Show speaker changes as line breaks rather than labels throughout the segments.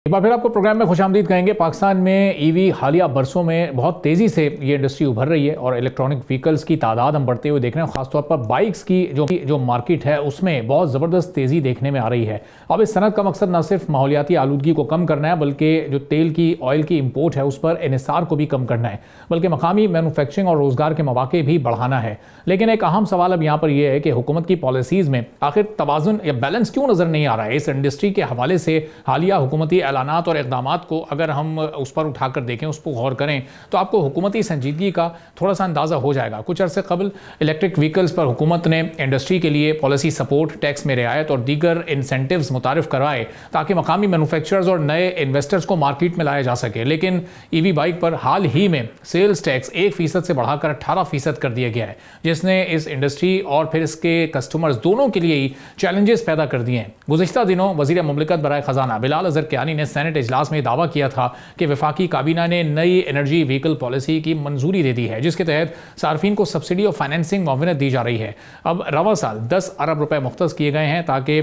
एक बार फिर आपको प्रोग्राम में खुशामदीद कहेंगे। पाकिस्तान में ईवी हालिया बरसों में बहुत तेज़ी से ये इंडस्ट्री उभर रही है और इलेक्ट्रॉनिक व्हीकल्स की तादाद हम बढ़ते हुए देख रहे हैं। खासतौर पर बाइक्स की जो मार्केट है उसमें बहुत ज़बरदस्त तेज़ी देखने में आ रही है। अब इस सनत का मकसद न सिर्फ माहौलियाती आलूदगी को कम करना है, बल्कि जो तेल की ऑयल की इम्पोर्ट है उस पर इन्हिसार को भी कम करना है, बल्कि मकामी मैनुफैक्चरिंग और रोज़गार के मौके भी बढ़ाना है। लेकिन एक अहम सवाल अब यहाँ पर यह है कि हुकूमत की पॉलिसीज़ में आखिर तवाज़ुन या बैलेंस क्यों नज़र नहीं आ रहा है। इस इंडस्ट्री के हवाले से हालिया हुकूमती ऐलानात और इक़दाम को अगर हम उस पर उठाकर देखें, उस पर गौर करें, तो आपको हुकूमती संजीदगी का थोड़ा सा अंदाज़ा हो जाएगा। कुछ अरसे कबल इलेक्ट्रिक व्हीकल्स पर हुकूमत ने इंडस्ट्री के लिए पॉलिसी सपोर्ट, टैक्स में रियायत और दीगर इंसेंटिव्स मुतारिफ करवाए ताकि मकामी मैन्युफैक्चरर्स और नए इन्वेस्टर्स को मार्केट में लाया जा सके। लेकिन ईवी बाइक पर हाल ही में सेल्स टैक्स 1% से बढ़ाकर 18% कर दिया गया है, जिसने इस इंडस्ट्री और फिर इसके कस्टमर्स दोनों के लिए ही चैलेंजेस पैदा कर दिए हैं। गुज़िश्ता दिनों वज़ीर मुमलिकत बराए ख़जाना बिलाल अज़हर कियानी ने सेनेट इजलास में दावा किया था कि वफाकी काबीना ने नई एनर्जी व्हीकल पॉलिसी की मंजूरी दे दी है, जिसके तहत सार्फिन को सब्सिडी और फाइनेंसिंग मुआवनत दी जा रही है। अब रवा साल 10 अरब रुपए मुख्तस किए गए हैं ताकि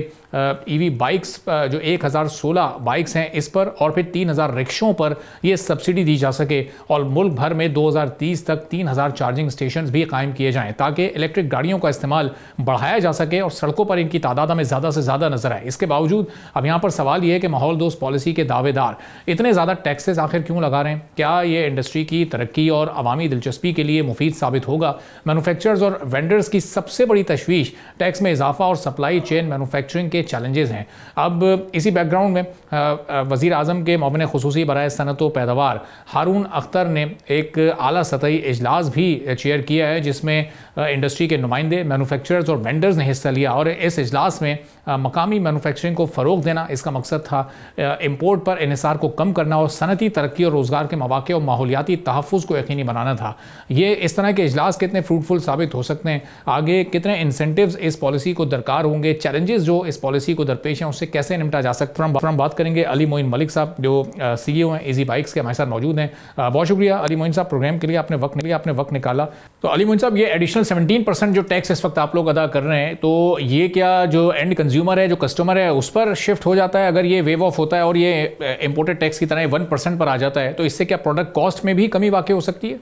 ईवी बाइक्स जो 1016 बाइक्स हैं इस पर और फिर 3000 रिक्शों पर यह सब्सिडी दी जा सके और मुल्क भर में 2030 तक 3000 चार्जिंग स्टेशन भी कायम किए जाएं ताकि इलेक्ट्रिक गाड़ियों का इस्तेमाल बढ़ाया जा सके और सड़कों पर इनकी तादाद हमें ज़्यादा से ज़्यादा नजर आए। इसके बावजूद अब यहाँ पर सवाल यह है कि माहौल दोस्त पॉलिसी के दावेदार इतने ज़्यादा टैक्सेस आखिर क्यों लगा रहे हैं? क्या ये इंडस्ट्री की तरक्की और अवामी दिलचस्पी के लिए मुफीद साबित होगा? मैन्युफैक्चरर्स और वेंडर्स की सबसे बड़ी तशवीश टैक्स में इजाफा और सप्लाई चेन मैन्युफैक्चरिंग के चैलेंजेस हैं। अब इसी बैकग्राउंड में वज़ीर आज़म के मुआविन खुसूसी बराए सनत व पैदावार हारून अख्तर ने एक आला सतही इजलास भी चेयर किया है, जिसमें इंडस्ट्री के नुमाइंदे, मैन्युफैक्चरर्स और वेंडर्स ने हिस्सा लिया। और इस इजलास में मकामी मैन्युफैक्चरिंग को फ़रोग देना इसका मकसद था, इम्पोर्ट पर इन्हिसार को कम करना और सनती तरक्की और रोज़गार के मौके और माहौलियाती तहफ़्फ़ुज़ को यकीनी बनाना था। ये इस तरह के इजलास कितने फ्रूटफुल साबित हो सकते हैं, आगे कितने इंसेंटिव्स इस पॉलिसी को दरकार होंगे, चैलेंजेस जो इस पॉलिसी को दरपेश हैं उससे कैसे निपटा जा सकता है। हम बात करेंगे अली मोइन मलिक साहब जो CEO हैं ईजी बाइक्स के, हमारे साथ मौजूद हैं। बहुत शुक्रिया अली मोइन साहब, प्रोग्राम के लिए आपने वक्त निकाला। तो अली मोइन साहब, ये एडिशनल 17% जो टैक्स इस वक्त आप लोग अदा कर रहे हैं, तो ये क्या जो एंड कंज्यूमर है, जो कस्टमर है, उस पर शिफ्ट हो जाता है? अगर ये वेव ऑफ होता है और ये इंपोर्टेड टैक्स की तरह 1% पर आ जाता है, तो इससे क्या प्रोडक्ट कॉस्ट में भी कमी वाकई हो सकती है?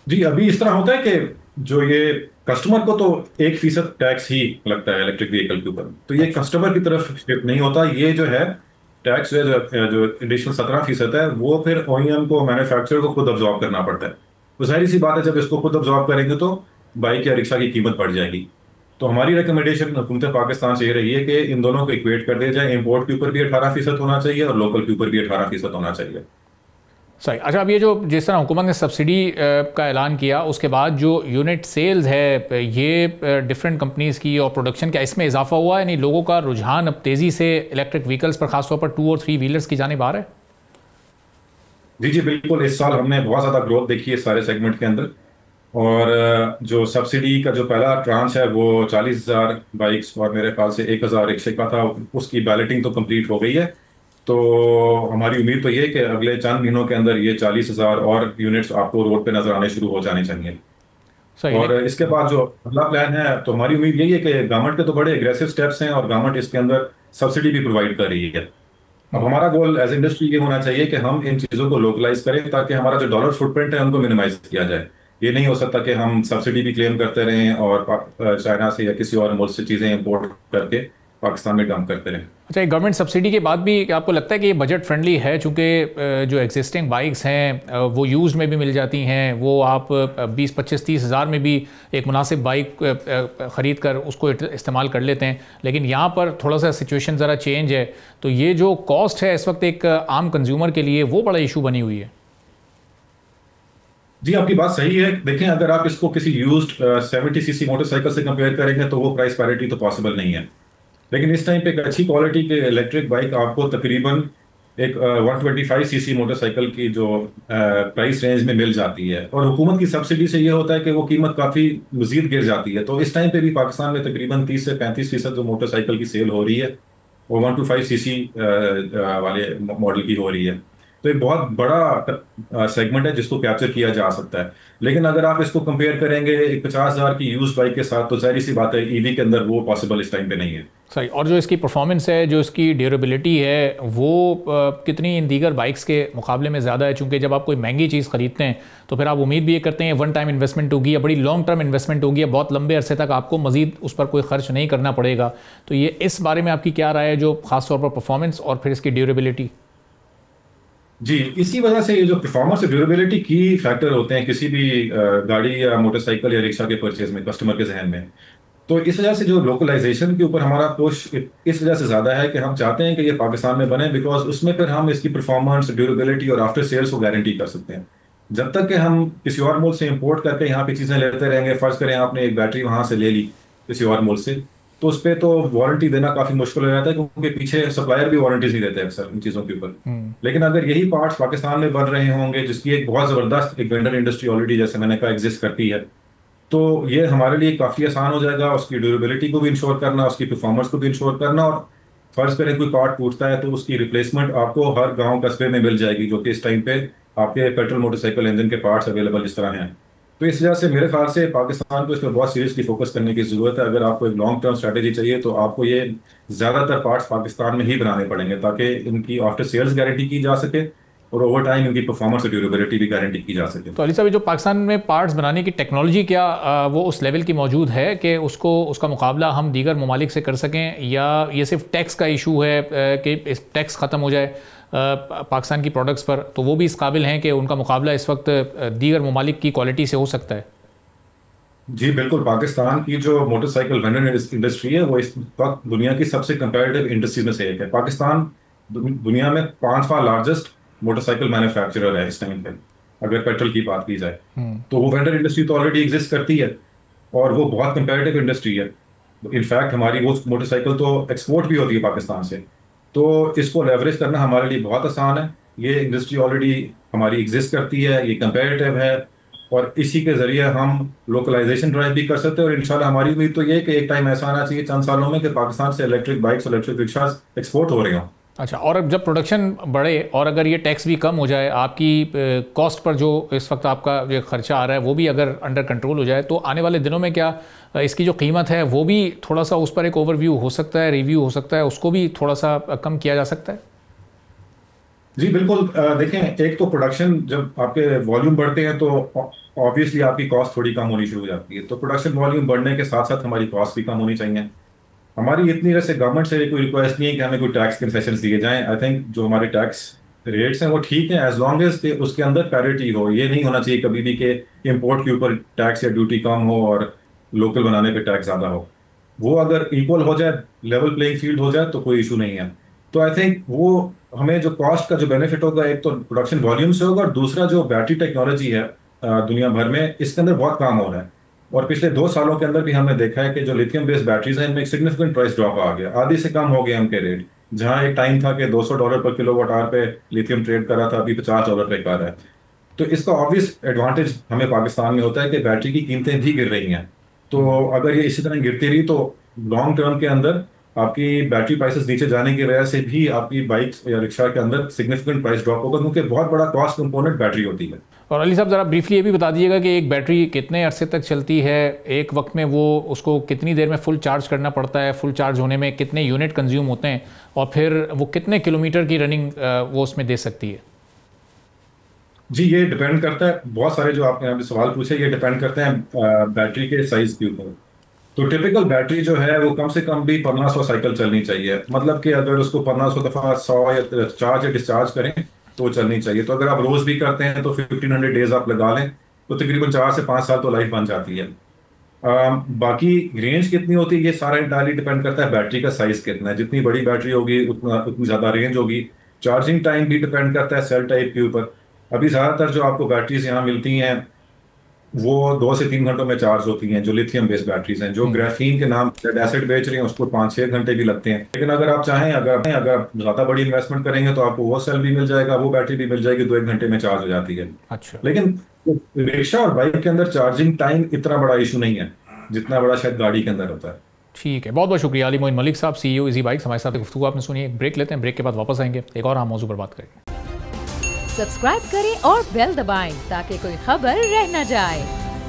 जी, अभी इस तरह होता है कि जो ये कस्टमर को तो 1% टैक्स ही लगता है इलेक्ट्रिक व्हीकल के ऊपर, तो ये कस्टमर की तरफ शिफ्ट नहीं होता। ये जो है टैक्स जो एडिशनल 17% है वो फिर OEM को, मैन्युफैक्चरर को खुद अब्जॉर्ब करना पड़ता है। तो जाहिर सी बात है, जब इसको खुद अब्जॉर्ब करेंगे तो बाइक या रिक्शा की कीमत बढ़ जाएगी। तो हमारी रिकमेंडेशन हुकूमत पाकिस्तान से ये रही है कि इन दोनों को इक्वेट कर दिया जाए। इंपोर्ट के ऊपर भी 18% होना चाहिए और लोकल के ऊपर भी 18% होना चाहिए।
सही। अच्छा, अब ये जो जिस तरह हुकूमत ने सब्सिडी का ऐलान किया, उसके बाद जो यूनिट सेल्स है ये डिफरेंट कंपनीज़ की और प्रोडक्शन, क्या इसमें इजाफा हुआ है? यानी लोगों का रुझान अब तेज़ी से इलेक्ट्रिक व्हीकल्स पर, खासतौर पर 2 और 3 व्हीलर्स की जानिब आ रहा है?
जी जी बिल्कुल, इस साल हमने बहुत ज़्यादा ग्रोथ देखी है सारे सेगमेंट के अंदर। और जो सब्सिडी का जो पहला ट्रांच है वो 40,000 बाइक्स और मेरे ख्याल से 1,000 रिक्शे का था, उसकी बैलेटिंग तो कंप्लीट हो गई है। तो हमारी उम्मीद तो ये है कि अगले चंद महीनों के अंदर ये 40,000 और यूनिट्स आपको रोड पे नजर आने शुरू हो जाने चाहिए।
सही।
और इसके बाद जो अगला प्लान है, तो हमारी उम्मीद यही है कि गवर्नमेंट के तो बड़े एग्रेसिव स्टेप्स हैं और गवर्नमेंट इसके अंदर सब्सिडी भी प्रोवाइड कर रही है। अब हमारा गोल एज इंडस्ट्री ये होना चाहिए कि हम इन चीज़ों को लोकलाइज करें ताकि हमारा जो डॉलर फुटप्रिंट है उनको मिनिमाइज किया जाए। ये नहीं हो सकता कि हम सब्सिडी भी क्लेम करते रहें और चाइना से या किसी और मुल्क से चीज़ें इंपोर्ट करके पाकिस्तान में डंप करते रहें।
अच्छा, गवर्नमेंट सब्सिडी के बाद भी आपको लगता है कि ये बजट फ्रेंडली है? चूँकि जो एग्जिस्टिंग बाइक्स हैं वो यूज़ में भी मिल जाती हैं, वो आप 20, 25, 30 हज़ार में भी एक मुनासिब बाइक ख़रीद कर उसको इस्तेमाल कर लेते हैं। लेकिन यहाँ पर थोड़ा सा सिचुएशन ज़रा चेंज है, तो ये जो कॉस्ट है इस वक्त एक आम कंज्यूमर के लिए वो बड़ा इशू बनी हुई है।
जी, आपकी बात सही है। देखें, अगर आप इसको किसी यूज्ड 70cc मोटरसाइकिल से कंपेयर करेंगे तो वो प्राइस पैरिटी तो पॉसिबल नहीं है। लेकिन इस टाइम पे एक अच्छी क्वालिटी के इलेक्ट्रिक बाइक आपको तकरीबन एक 125cc मोटरसाइकिल की जो प्राइस रेंज में मिल जाती है। और हुकूमत की सब्सिडी से ये होता है कि वो कीमत काफ़ी मजीद गिर जाती है। तो इस टाइम पे भी पाकिस्तान में तकरीबन 30 से 35% जो मोटरसाइकिल की सेल हो रही है वो 125cc वाले मॉडल की हो रही है। तो एक बहुत बड़ा सेगमेंट है जिसको कैप्चर किया जा सकता है। लेकिन अगर आप इसको कंपेयर करेंगे एक 50,000 की यूज बाइक के साथ, तो जाहिर सी बात है ईवी के अंदर वो पॉसिबल इस टाइम पे नहीं है।
सही। और जो इसकी परफॉर्मेंस है, जो इसकी ड्यूरेबिलिटी है, वो कितनी इन दीगर बाइक्स के मुकाबले में ज़्यादा है? चूँकि जब आप कोई महंगी चीज़ खरीदते हैं तो फिर आप उम्मीद भी ये करते हैं वन टाइम इन्वेस्टमेंट होगी या बड़ी लॉन्ग टर्म इन्वेस्टमेंट होगी, या बहुत लंबे अरसे तक आपको मजीद उस पर कोई खर्च नहीं करना पड़ेगा। तो ये इस बारे में आपकी क्या राय है, जो खासतौर पर परफॉर्मेंस और फिर इसकी ड्यूरेबिलिटी?
जी, इसी वजह से ये जो परफॉर्मेंस और ड्यूरेबिलिटी की फैक्टर होते हैं किसी भी गाड़ी या मोटरसाइकिल या रिक्शा के परचेज में कस्टमर के जहन में। तो इस वजह से जो लोकलाइजेशन के ऊपर हमारा पुश इस वजह से ज़्यादा है कि हम चाहते हैं कि ये पाकिस्तान में बने, बिकॉज उसमें फिर हम इसकी परफॉर्मेंस, ड्यूरेबिलिटी और आफ्टर सेल्स को गारंटी कर सकते हैं। जब तक कि हम किसी और मुल्क से इंपोर्ट करके यहाँ पे चीज़ें लेते रहेंगे, फर्ज करें आपने एक बैटरी वहाँ से ले ली किसी और मुल्क से, तो उस पर तो वारंटी देना काफ़ी मुश्किल हो जाता है, क्योंकि पीछे सप्लायर भी वारंटीज नहीं देते अक्सर इन चीज़ों के ऊपर। लेकिन अगर यही पार्ट्स पाकिस्तान में बन रहे होंगे, जिसकी एक बहुत ज़बरदस्त एक वेंडर इंडस्ट्री ऑलरेडी, जैसे मैंने कहा, एग्जिस्ट करती है, तो ये हमारे लिए काफ़ी आसान हो जाएगा उसकी ड्यूरेबिलिटी को भी इंश्योर करना, उसकी परफॉर्मेंस को भी इंश्योर करना। और फर्ज करें कोई पार्ट टूटता है तो उसकी रिप्लेसमेंट आपको हर गांव कस्बे में मिल जाएगी, जो कि इस टाइम पे आपके पेट्रोल मोटरसाइकिल इंजन के पार्ट्स अवेलेबल इस तरह हैं। तो इस वजह से मेरे ख्याल से पाकिस्तान को इस पर बहुत सीरियसली फोकस करने की जरूरत है। अगर आपको एक लॉन्ग टर्म स्ट्रैटेजी चाहिए तो आपको ये ज़्यादातर पार्ट्स पाकिस्तान में ही बनाने पड़ेंगे, ताकि इनकी आफ्टर सेल्स गारंटी की जा सके और ओवर टाइम इनकी परफॉर्मेंस और ड्यूरेबिलिटी भी गारंटी की जा सके।
तो अली साहब, जो पाकिस्तान में पार्ट्स बनाने की टेक्नोलॉजी, क्या वो उस लेवल की मौजूद है कि उसका मुकाबला हम दीगर ममालिक से कर सकें, या ये सिर्फ टैक्स का इशू है कि इस टैक्स ख़त्म हो जाए पाकिस्तान की प्रोडक्ट्स पर, तो वो भी इस काबिल हैं कि उनका मुकाबला इस वक्त दीगर ममालिक की क्वालिटी से हो सकता है?
जी बिल्कुल, पाकिस्तान की जो मोटरसाइकिल वेंडर इंडस्ट्री है वो इस वक्त दुनिया की सबसे कंपैरेटिव इंडस्ट्रीज में से एक है। पाकिस्तान दुनिया में 5वां लार्जेस्ट मोटरसाइकिल मैन्युफैक्चरर है इस टाइम पे, अगर पेट्रोल की बात की जाए। तो वो वेंडर इंडस्ट्री तो ऑलरेडी एग्जिस्ट करती है और वो बहुत कंपैरेटिव इंडस्ट्री है। इनफैक्ट हमारी वो मोटरसाइकिल तो एक्सपोर्ट भी होती है पाकिस्तान से। तो इसको लेवरेज करना हमारे लिए बहुत आसान है। ये इंडस्ट्री ऑलरेडी हमारी एग्जिस्ट करती है, ये कंपैरेटिव है, और इसी के जरिए हम लोकलाइजेशन ड्राइव भी कर सकते हैं। और इंशाल्लाह हमारी उम्मीद तो ये है कि एक टाइम ऐसा आना चाहिए चंद सालों में कि पाकिस्तान से इलेक्ट्रिक बाइक्स और इलेक्ट्रिक रिक्शाज एक्सपोर्ट हो रहे हों।
अच्छा, और अब जब प्रोडक्शन बढ़े और अगर ये टैक्स भी कम हो जाए, आपकी कॉस्ट पर जो इस वक्त आपका ये खर्चा आ रहा है वो भी अगर अंडर कंट्रोल हो जाए, तो आने वाले दिनों में क्या इसकी जो कीमत है वो भी थोड़ा सा, उस पर एक ओवरव्यू हो सकता है, रिव्यू हो सकता है, उसको भी थोड़ा सा कम किया जा सकता है?
जी बिल्कुल। देखें, एक तो प्रोडक्शन जब आपके वॉल्यूम बढ़ते हैं तो ऑब्वियसली आपकी कॉस्ट थोड़ी कम होनी शुरू हो जाती है। तो प्रोडक्शन वॉल्यूम बढ़ने के साथ साथ हमारी कॉस्ट भी कम होनी चाहिए। हमारी इतनी वैसे गवर्नमेंट से कोई रिक्वेस्ट नहीं है कि हमें कोई टैक्स कंसेशन दिए जाएं। आई थिंक जो हमारे टैक्स रेट्स हैं वो ठीक है, एज लॉन्ग एज के उसके अंदर पैरिटी हो। ये नहीं होना चाहिए कभी भी कि इम्पोर्ट के ऊपर टैक्स या ड्यूटी कम हो और लोकल बनाने पे टैक्स ज़्यादा हो। वो अगर इक्वल हो जाए, लेवल प्लेइंग फील्ड हो जाए, तो कोई इशू नहीं है। तो आई थिंक वो हमें जो कॉस्ट का जो बेनिफिट होगा, एक तो प्रोडक्शन वॉल्यूम से होगा, और दूसरा जो बैटरी टेक्नोलॉजी है दुनिया भर में इसके अंदर बहुत काम हो रहा है। और पिछले 2 सालों के अंदर भी हमने देखा है कि जो लिथियम बेस्ड बैटरीज हैं इनमें एक सिग्निफिकेंट प्राइस ड्रॉप आ गया, आधे से कम हो गए उनके रेट। जहां एक टाइम था कि $200 पर किलोवाट आवर पे लिथियम ट्रेड कर रहा था, अभी $50 पे कर रहा है। तो इसका ऑब्वियस एडवांटेज हमें पाकिस्तान में होता है कि बैटरी की कीमतें भी गिर रही हैं। तो अगर ये इसी तरह गिरती रही तो लॉन्ग टर्म के अंदर आपकी बैटरी प्राइसेस नीचे जाने की वजह से भी आपकी बाइक या रिक्शा के अंदर सिग्निफिकेंट प्राइस ड्रॉप होगा, क्योंकि बहुत बड़ा कॉस्ट कंपोनेंट बैटरी होती है।
और अली साहब, ज़रा ब्रीफली ये भी बता दीजिएगा कि एक बैटरी कितने अरसे तक चलती है, एक वक्त में वो उसको कितनी देर में फुल चार्ज करना पड़ता है, फुल चार्ज होने में कितने यूनिट कंज्यूम होते हैं, और फिर वो कितने किलोमीटर की रनिंग वो उसमें दे सकती है?
जी, ये डिपेंड करता है, बहुत सारे जो आपने यहाँ पे सवाल पूछे ये डिपेंड करते हैं बैटरी के साइज के ऊपर। तो टिपिकल बैटरी जो है वो कम से कम भी 1500 साइकिल चलनी चाहिए। मतलब कि अगर उसको 1500 दफा 100 या चार्ज या डिस्चार्ज करें तो चलनी चाहिए। तो अगर आप रोज भी करते हैं तो 1500 डेज आप लगा लें तो तकरीबन 4 से 5 साल तो लाइफ बन जाती है। बाकी रेंज कितनी होती है ये सारा इंटायरली डिपेंड करता है बैटरी का साइज कितना है। जितनी बड़ी बैटरी होगी उतनी ज्यादा रेंज होगी। चार्जिंग टाइम भी डिपेंड करता है सेल टाइप के ऊपर। अभी ज्यादातर जो आपको बैटरीज यहाँ मिलती हैं वो 2 से 3 घंटों में चार्ज होती हैं, जो लिथियम बेस्ड बैटरीज हैं। जो ग्राफीन के नाम लेड एसिड बेच रही हैं उसको 5-6 घंटे भी लगते हैं। लेकिन अगर आप चाहें, अगर आप ज्यादा बड़ी इन्वेस्टमेंट करेंगे तो आपको वो सेल भी मिल जाएगा, वो बैटरी भी मिल जाएगी, 2-1 घंटे में चार्ज हो जाती है।
अच्छा।
लेकिन रिक्शा और बाइक के अंदर चार्जिंग टाइम इतना बड़ा इशू नहीं है जितना बड़ा शायद गाड़ी के अंदर होता है।
ठीक है, बहुत बहुत शुक्रिया अली मोइन मलिक साहब, CEO इजी बाइक्स, हमारे साथ गुफ्तगू आपने सुनी। एक ब्रेक लेते हैं, ब्रेक के बाद वापस आएंगे, एक और हम मौजू पर बात करेंगे।
सब्सक्राइब करें और बेल दबाएं ताकि कोई खबर रह न जाए।